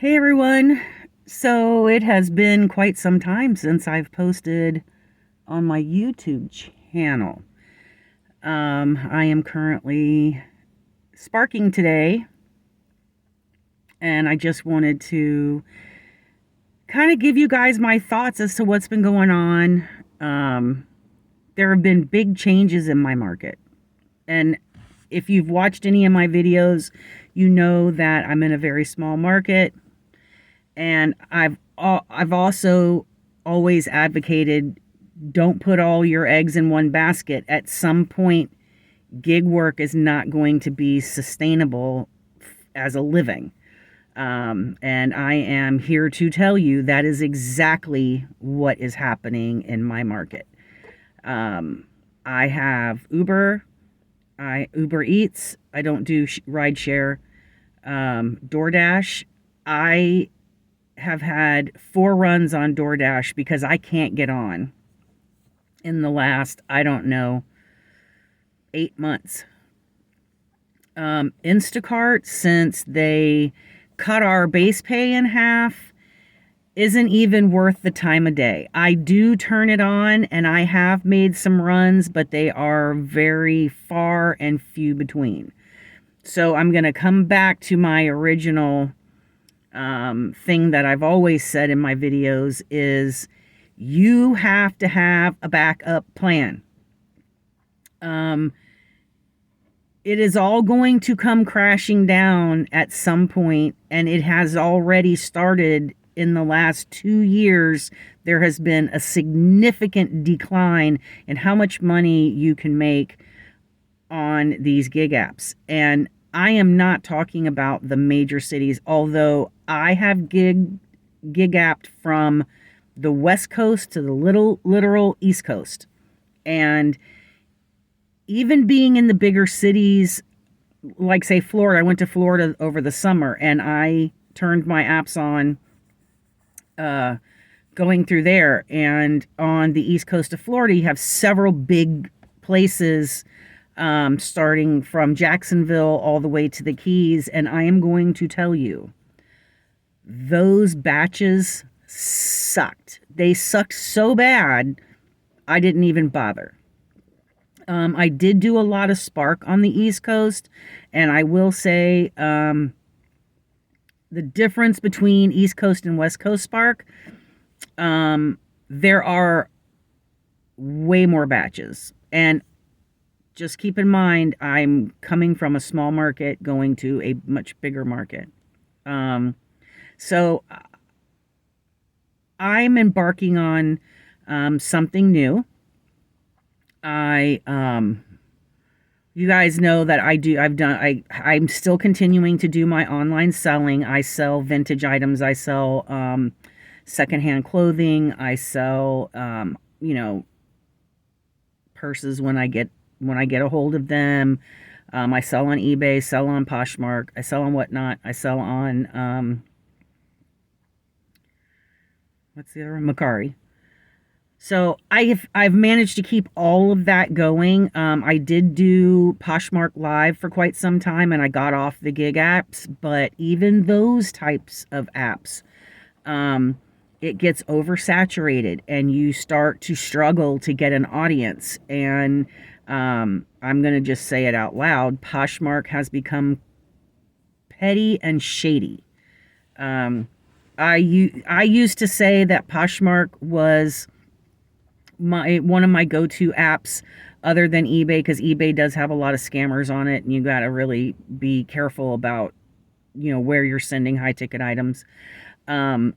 Hey everyone. So it has been quite some time since I've posted on my YouTube channel. I am currently sparking today, and I just wanted to kind of give you guys my thoughts as to what's been going on. Um, there have been big changes in my market, and if you've watched any of my videos, you know that I'm in a very small market. And I've also always advocated, don't put all your eggs in one basket. At some point, gig work is not going to be sustainable as a living. And I am here to tell you that is exactly what is happening in my market. I have Uber Eats. I don't do ride share. DoorDash. I have had 4 runs on DoorDash because I can't get on in the last, I don't know, 8 months. Instacart, since they cut our base pay in half, isn't even worth the time of day. I do turn it on and I have made some runs, but they are very far and few between. So I'm going to come back to my original thing that I've always said in my videos is you have to have a backup plan. Um, it is all going to come crashing down at some point, and it has already started in the last 2 years. There has been a significant decline in how much money you can make on these gig apps. And I am not talking about the major cities, although I have gig apped from the West Coast to the literal East Coast. And even being in the bigger cities, like say Florida, I went to Florida over the summer and I turned my apps on uh, going through there. And on the East Coast of Florida, you have several big places, starting from Jacksonville all the way to the Keys. And I am going to tell you, those batches sucked. They sucked so bad, I didn't even bother. I did do a lot of Spark on the East Coast, and I will say the difference between East Coast and West Coast Spark, there are way more batches. And just keep in mind, I'm coming from a small market going to a much bigger market. So I'm embarking on something new. I You guys know that I'm still continuing to do my online selling. I sell vintage items. I sell secondhand clothing. I sell purses when I get a hold of them. I sell on eBay, sell on Poshmark, I sell on Whatnot, I sell on what's the other one? Macari. So I've managed to keep all of that going. I did do Poshmark Live for quite some time, and I got off the gig apps. But even those types of apps, um, it gets oversaturated, and you start to struggle to get an audience. And I'm gonna just say it out loud: Poshmark has become petty and shady. Um, I used to say that Poshmark was my one of my go-to apps other than eBay, because eBay does have a lot of scammers on it and you got to really be careful about where you're sending high ticket items. um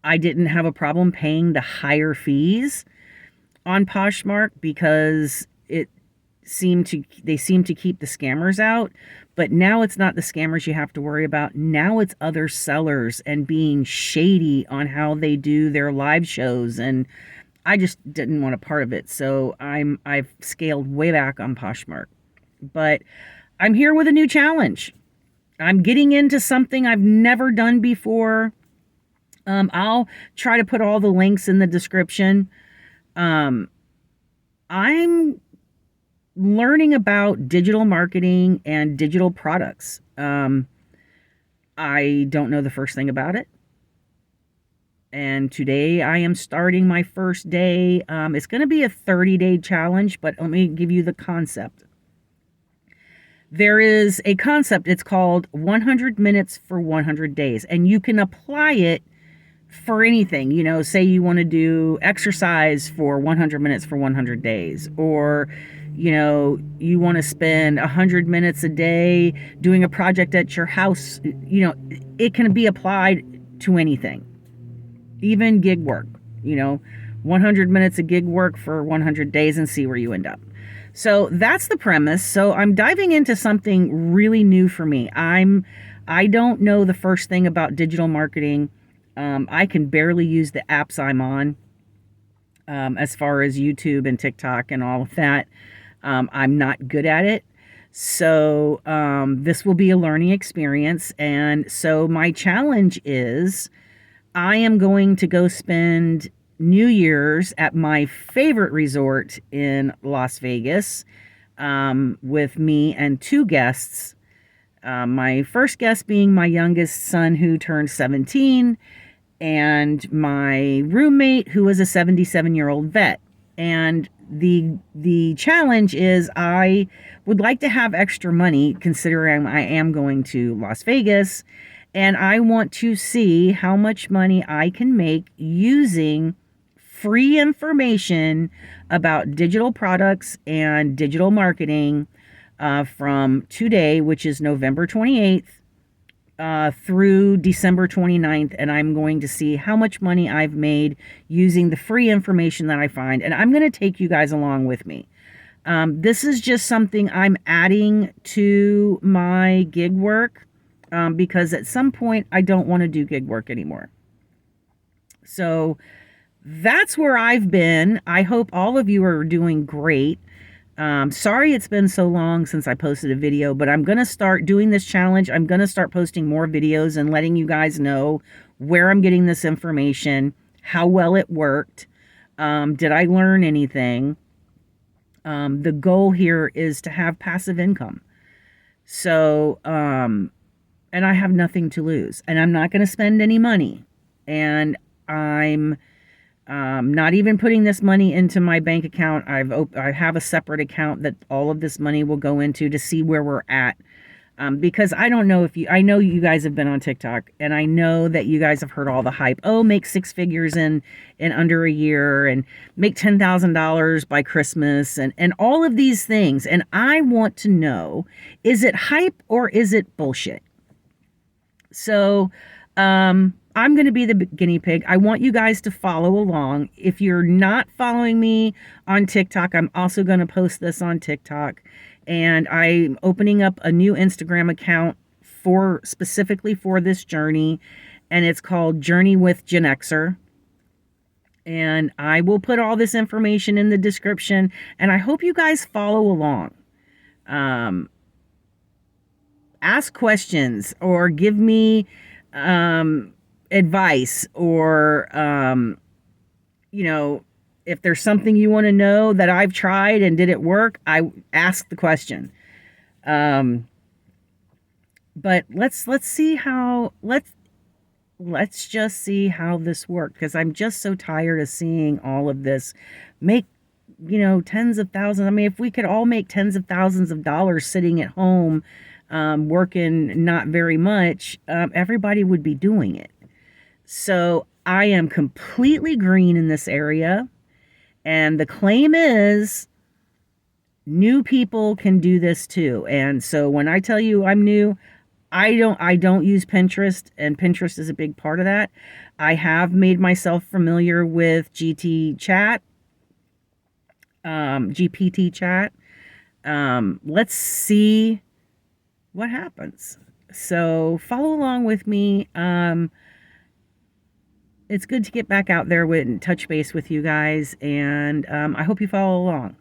I didn't have a problem paying the higher fees on Poshmark because they seem to keep the scammers out. But now it's not the scammers you have to worry about. Now it's other sellers and being shady on how they do their live shows, and I just didn't want a part of it. So I've scaled way back on Poshmark. But I'm here with a new challenge. I'm getting into something I've never done before. I'll try to put all the links in the description. Um, I'm learning about digital marketing and digital products. I don't know the first thing about it. And today I am starting my first day. It's going to be a 30-day challenge, but let me give you the concept. There is a concept, it's called 100 minutes for 100 days, and you can apply it for anything. Say you want to do exercise for 100 minutes for 100 days, or you want to spend 100 minutes a day doing a project at your house. It can be applied to anything, even gig work. you know 100 minutes of gig work for 100 days and see where you end up. So that's the premise. So I'm diving into something really new for me. I don't know the first thing about digital marketing. I can barely use the apps I'm on, as far as YouTube and TikTok and all of that. I'm not good at it. So this will be a learning experience. And so my challenge is I am going to go spend New Year's at my favorite resort in Las Vegas, with me and two guests. My first guest being my youngest son, who turned 17, and my roommate, who is a 77-year-old vet. And the challenge is I would like to have extra money, considering I am going to Las Vegas, and I want to see how much money I can make using free information about digital products and digital marketing, from today, which is November 28th, through December 29th. And I'm going to see how much money I've made using the free information that I find. And I'm going to take you guys along with me. This is just something I'm adding to my gig work, because at some point I don't want to do gig work anymore. So that's where I've been. I hope all of you are doing great. Sorry it's been so long since I posted a video, but I'm going to start doing this challenge. I'm going to start posting more videos and letting you guys know where I'm getting this information, how well it worked. Did I learn anything? The goal here is to have passive income. So, and I have nothing to lose, and I'm not going to spend any money. And I'm not even putting this money into my bank account. I have a separate account that all of this money will go into to see where we're at. Because I don't know if I know you guys have been on TikTok, and I know that you guys have heard all the hype. Oh, make six figures in under a year, and make $10,000 by Christmas, and all of these things. And I want to know, is it hype or is it bullshit? So, I'm going to be the guinea pig. I want you guys to follow along. If you're not following me on TikTok, I'm also going to post this on TikTok. And I'm opening up a new Instagram account specifically for this journey. And it's called Journey with Gen Xer. And I will put all this information in the description. And I hope you guys follow along. Ask questions or give me advice, or if there's something you want to know that I've tried and did it work, I ask the question. But let's just see how this works, because I'm just so tired of seeing all of this make tens of thousands. I mean, if we could all make tens of thousands of dollars sitting at home, working not very much, everybody would be doing it. So I am completely green in this area. And the claim is new people can do this too. And so when I tell you I'm new, I don't use Pinterest, and Pinterest is a big part of that. I have made myself familiar with GPT chat. Let's see what happens. So follow along with me. It's good to get back out there and touch base with you guys, and I hope you follow along.